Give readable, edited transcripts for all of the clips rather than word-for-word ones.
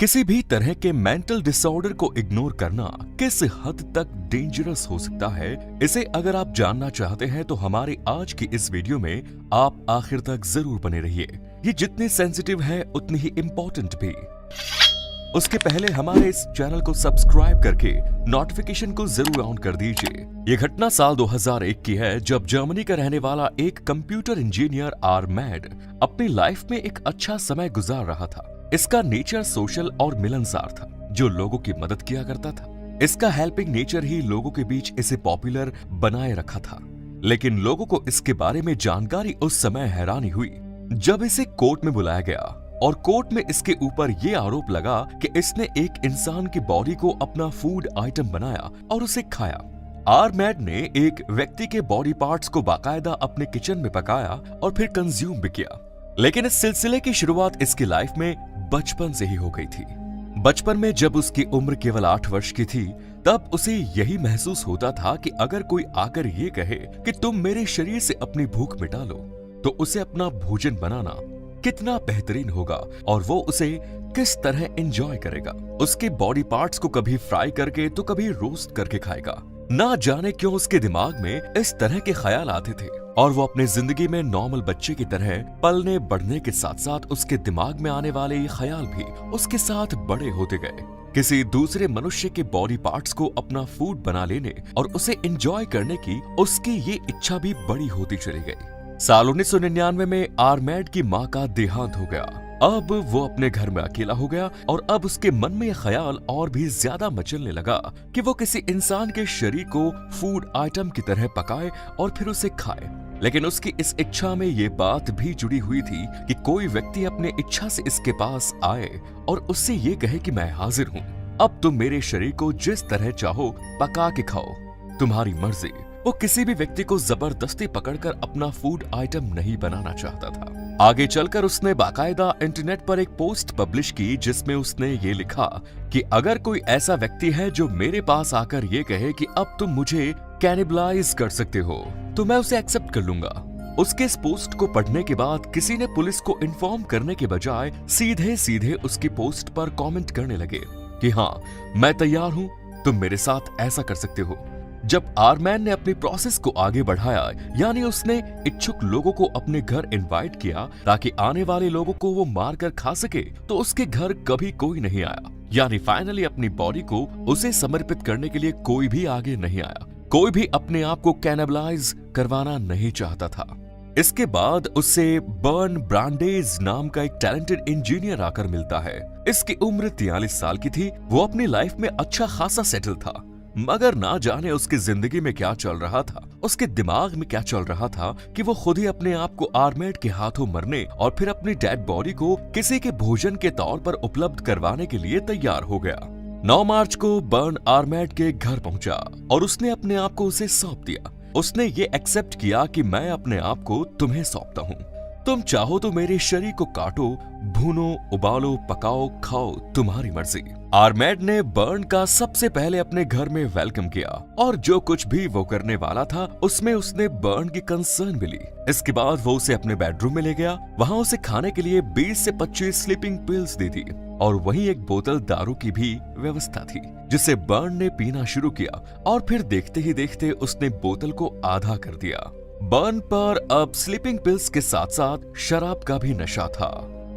किसी भी तरह के मेंटल डिसऑर्डर को इग्नोर करना किस हद तक डेंजरस हो सकता है, इसे अगर आप जानना चाहते हैं तो हमारे आज की इस वीडियो में आप आखिर तक जरूर बने रहिए। ये जितनी सेंसिटिव है उतनी ही इम्पोर्टेंट भी। उसके पहले हमारे इस चैनल को सब्सक्राइब करके नोटिफिकेशन को जरूर ऑन कर दीजिए। ये घटना साल 2001 की है, जब जर्मनी का रहने वाला एक कंप्यूटर इंजीनियर आर्मेड अपनी लाइफ में एक अच्छा समय गुजार रहा था। इसका नेचर सोशल और मिलनसार था, जो लोगों की मदद किया करता था। इसका हेल्पिंग नेचर ही लोगों के बीच इसे पॉपुलर बनाए रखा था। लेकिन लोगों को इसके बारे में जानकारी उस समय हैरानी हुई जब इसे कोर्ट में बुलाया गया और कोर्ट में इसके ऊपर ये आरोप लगा कि इसने एक इंसान की बॉडी को अपना फूड आइटम बनाया और उसे खाया। आर्मेड ने एक व्यक्ति के बॉडी पार्ट्स को बाकायदा अपने किचन में पकाया और फिर कंज्यूम भी किया। लेकिन इस सिलसिले की शुरुआत इसकी लाइफ में बचपन से ही हो गई थी। बचपन में जब उसकी उम्र केवल 8 वर्ष की थी, तब उसे यही महसूस होता था कि अगर कोई आकर ये कहे कि तुम मेरे शरीर से अपनी भूख मिटा लो, तो उसे अपना भोजन बनाना कितना बेहतरीन होगा और वो उसे किस तरह एंजॉय करेगा। उसके बॉडी पार्ट्स को कभी फ्राई करके तो कभी रोस्ट करके खाएगा। ना जाने क्यों उसके दिमाग में इस तरह के ख्याल आते थे और वो अपने जिंदगी में नॉर्मल बच्चे की तरह पलने बढ़ने के साथ साथ उसके दिमाग में आने वाले ये ख्याल भी उसके साथ बड़े होते गए। किसी दूसरे मनुष्य के बॉडी पार्ट्स को अपना फूड बना लेने और उसे एंजॉय करने की उसकी ये इच्छा भी बड़ी होती चली गई। साल 1999 में आर्मेड की मां का देहांत हो गया। अब वो अपने घर में अकेला हो गया और अब उसके मन में यह ख्याल और भी ज्यादा मचलने लगा कि वो किसी इंसान के शरीर को फूड आइटम की तरह पकाए और फिर उसे खाए। लेकिन उसकी इस इच्छा में ये बात भी जुड़ी हुई थी कि कोई व्यक्ति अपने इच्छा से इसके पास आए और उससे ये कहे कि मैं हाजिर हूँ, अब तुम मेरे शरीर को जिस तरह चाहो पका के खाओ, तुम्हारी मर्जी। वो किसी भी व्यक्ति को जबरदस्ती पकड़कर अपना फूड आइटम नहीं बनाना चाहता था। आगे चलकर उसने बाकायदा इंटरनेट पर एक पोस्ट पब्लिश की जिसमें उसने ये लिखा कि अगर कोई ऐसा व्यक्ति है जो मेरे पास आकर ये कहे कि अब तुम मुझे कैनिबलाइज कर सकते हो, तो मैं उसे एक्सेप्ट कर लूंगा। उसके इस पोस्ट को पढ़ने के बाद किसी ने पुलिस को इन्फॉर्म करने के बजाय सीधे सीधे उसकी पोस्ट पर कमेंट करने लगे कि हाँ, मैं तैयार हूँ, तुम मेरे साथ ऐसा कर सकते हो। जब आर्मेड ने अपनी प्रोसेस को आगे बढ़ाया, यानी उसने इच्छुक लोगों को अपने घर इनवाइट किया ताकि आने वाले लोगों को वो मार कर खा सके, तो उसके घर कभी कोई नहीं आया। यानी फाइनली अपनी बॉडी को उसे समर्पित करने के लिए कोई भी आगे नहीं आया। कोई भी अपने आप को कैनिबलाइज करवाना नहीं चाहता था। इसके बाद उससे बर्न ब्रांडेज नाम का एक टैलेंटेड इंजीनियर आकर मिलता है। इसकी उम्र 43 साल की थी। वो अपनी लाइफ में अच्छा खासा सेटल था, मगर ना जाने उसकी जिंदगी में क्या चल रहा था, उसके दिमाग में क्या चल रहा था कि वो खुद ही अपने आप को आर्मेड के हाथों मरने और फिर अपनी डेड बॉडी को किसी के भोजन के तौर पर उपलब्ध करवाने के लिए तैयार हो गया। 9 मार्च को बर्न आर्मेड के घर पहुंचा और उसने अपने आप को उसे सौंप दिया। उसने ये एक्सेप्ट किया कि मैं अपने आप को तुम्हें सौंपता हूँ, तुम चाहो तो मेरे शरीर को काटो, भूनो, उबालो, पकाओ, खाओ, तुम्हारी मर्जी। आर्मेड ने बर्न का सबसे पहले अपने घर में वेलकम किया और जो कुछ भी वो करने वाला था उसमें उसने बर्न की कंसर्न भी ली। इसके बाद वो उसे अपने बेडरूम में ले गया। वहाँ उसे खाने के लिए 20 से 25 स्लीपिंग पिल्स दी थी और वहीं एक बोतल दारू की भी व्यवस्था थी, जिसे बर्न ने पीना शुरू किया और फिर देखते ही देखते उसने बोतल को आधा कर दिया। बर्न पर अब स्लीपिंग पिल्स के साथ साथ शराब का भी नशा था।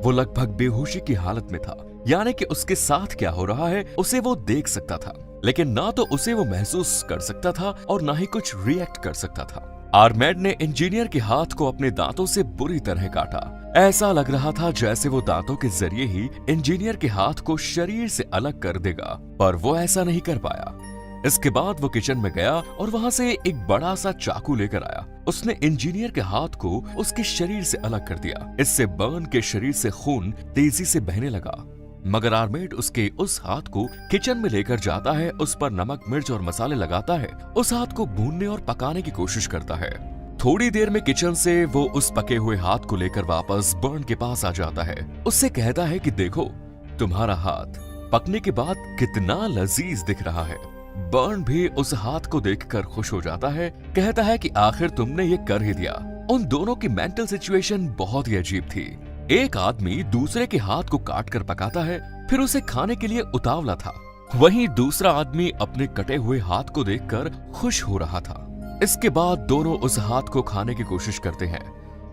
वो लगभग बेहोशी की हालत में था, यानी कि उसके साथ क्या हो रहा है उसे वो देख सकता था, लेकिन ना तो उसे वो महसूस कर सकता था और ना ही कुछ रिएक्ट कर सकता था। आर्मेड ने इंजीनियर के हाथ को अपने दांतों से बुरी तरह काटा। ऐसा लग रहा था जैसे वो दांतों के जरिए ही इंजीनियर के हाथ को शरीर से अलग कर देगा, पर वो ऐसा नहीं कर पाया। इसके बाद वो किचन में गया और वहां से एक बड़ा सा चाकू लेकर आया। उसने इंजीनियर के हाथ को उसके शरीर से अलग कर दिया। इससे बर्न के शरीर से खून तेजी से बहने लगा, मगर आर्मेड उसके उस हाथ को किचन में लेकर जाता है, उस पर नमक, मिर्च और मसाले लगाता है, उस हाथ को भूनने और पकाने की कोशिश करता है। थोड़ी देर में किचन से वो उस पके हुए हाथ को लेकर वापस बर्न के पास आ जाता है। उससे कहता है कि देखो, तुम्हारा हाथ पकने के बाद कितना लजीज दिख रहा है। बर्न भी उस हाथ को देखकर खुश हो जाता है, कहता है कि आखिर तुमने ये कर ही दिया। उन दोनों की मेंटल सिचुएशन बहुत ही अजीब थी। एक आदमी दूसरे के हाथ को काट कर पकाता है, फिर उसे खाने के लिए उतावला था। वहीं दूसरा आदमी अपने कटे हुए हाथ को देखकर खुश हो रहा था। इसके बाद दोनों उस हाथ को खाने की कोशिश करते हैं,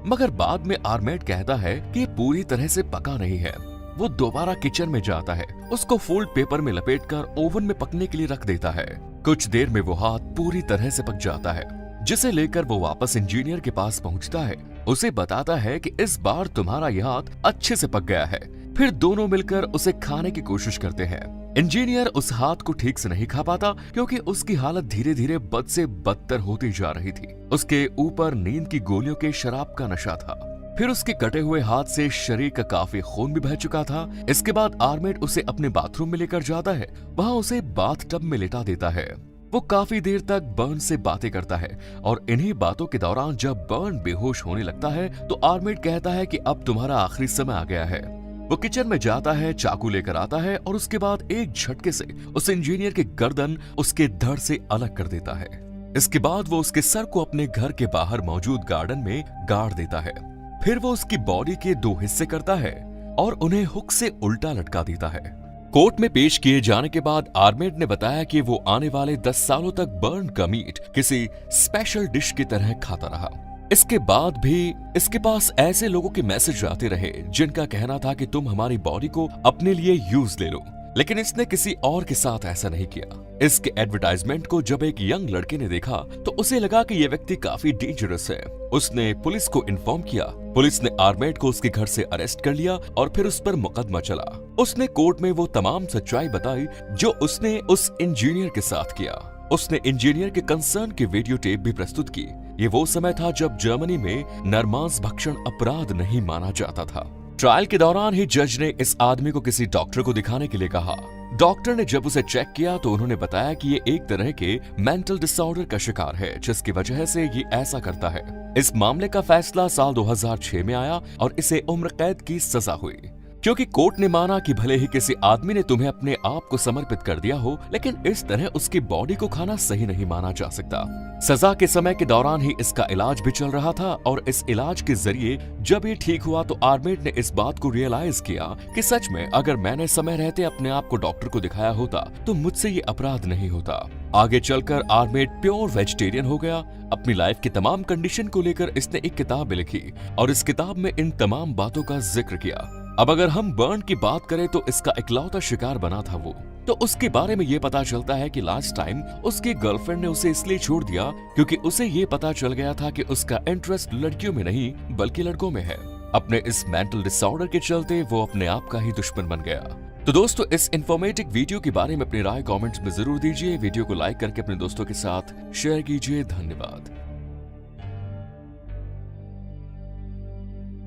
मगर बाद में आर्मेड कहता है कि ये पूरी तरह से पका नहीं है। वो दोबारा किचन में जाता है, उसको फोल्ड पेपर में लपेटकर ओवन में पकने के लिए रख देता है। कुछ देर में वो हाथ पूरी तरह से पक जाता है, जिसे लेकर वो वापस इंजीनियर के पास पहुंचता है। उसे बताता है कि इस बार तुम्हारा ये हाथ अच्छे से पक गया है। फिर दोनों मिलकर उसे खाने की कोशिश करते हैं। इंजीनियर उस हाथ को ठीक से नहीं खा पाता क्योंकि उसकी हालत धीरे धीरे बद से बदतर होती जा रही थी। उसके ऊपर नींद की गोलियों के शराब का नशा था। फिर उसके कटे हुए हाथ से शरीर का काफी खून भी बह चुका था। इसके बाद आर्मेड उसे अपने बाथरूम में लेकर जाता है। वहां उसे बाथ टब में लेटा देता है। वो काफी देर तक बर्न से बातें करता है और इन्हीं बातों के दौरान जब बर्न बेहोश होने लगता है तो आर्मेड कहता है कि अब तुम्हारा आखिरी समय आ गया है। वो किचन में जाता है, चाकू लेकर आता है और उसके बाद एक झटके से उस इंजीनियर की गर्दन उसके धड़ से अलग कर देता है। इसके बाद वो उसके सर को अपने घर के बाहर मौजूद गार्डन में गाड़ देता है। फिर वो उसकी बॉडी के 2 हिस्से करता है और उन्हें हुक से उल्टा लटका देता है। कोर्ट में पेश किए जाने के बाद आर्मेड ने बताया कि वो आने वाले 10 सालों तक बर्न का मीट किसी स्पेशल डिश की तरह खाता रहा। इसके बाद भी इसके पास ऐसे लोगों के मैसेज आते रहे जिनका कहना था कि तुम हमारी बॉडी को अपने लिए यूज ले लो, लेकिन इसने किसी और के साथ ऐसा नहीं किया। इसके एडवर्टाइजमेंट को जब एक यंग लड़के ने देखा तो उसे लगा कि यह व्यक्ति काफी डेंजरस है। उसने पुलिस को इन्फॉर्म किया। पुलिस ने आर्मेड को उसके घर से अरेस्ट कर लिया और फिर उस पर मुकदमा चला। उसने कोर्ट में वो तमाम सच्चाई बताई जो उसने उस इंजीनियर के साथ किया। उसने इंजीनियर के कंसर्न की वीडियो टेप भी प्रस्तुत की। ये वो समय था जब जर्मनी में नरमांस भक्षण अपराध नहीं माना जाता था। ट्रायल के दौरान ही जज ने इस आदमी को किसी डॉक्टर को दिखाने के लिए कहा। डॉक्टर ने जब उसे चेक किया तो उन्होंने बताया कि ये एक तरह के मेंटल डिसऑर्डर का शिकार है, जिसकी वजह से ये ऐसा करता है। इस मामले का फैसला साल 2006 में आया और इसे उम्र कैद की सजा हुई, क्योंकि कोर्ट ने माना कि भले ही किसी आदमी ने तुम्हें अपने आप को समर्पित कर दिया हो, लेकिन इस तरह उसकी बॉडी को खाना सही नहीं माना जा सकता। सजा के समय के दौरान ही इसका इलाज भी चल रहा था और इस इलाज के जरिए जब ये ठीक हुआ तो आर्मेड ने इस बात को रियलाइज किया कि सच में अगर मैंने समय रहते अपने आप को डॉक्टर को दिखाया होता तो मुझसे ये अपराध नहीं होता। आगे चलकर आर्मेड प्योर वेजिटेरियन हो गया। अपनी लाइफ की तमाम कंडीशन को लेकर इसने एक किताब लिखी और इस किताब में इन तमाम बातों का जिक्र किया। अब अगर हम बर्न की बात करें तो इसका इकलौता शिकार बना था वो। तो उसके बारे में ये पता चलता है कि लास्ट टाइम उसकी गर्लफ्रेंड ने उसे इसलिए छोड़ दिया क्योंकि उसे ये पता चल गया था कि उसका इंटरेस्ट लड़कियों में नहीं बल्कि लड़कों में है। अपने इस मेंटल डिसऑर्डर के चलते वो अपने आप का ही दुश्मन बन गया। तो दोस्तों, इस इन्फॉर्मेटिव वीडियो के बारे में अपनी राय कमेंट्स में जरूर दीजिए। वीडियो को लाइक करके अपने दोस्तों के साथ शेयर कीजिए। धन्यवाद।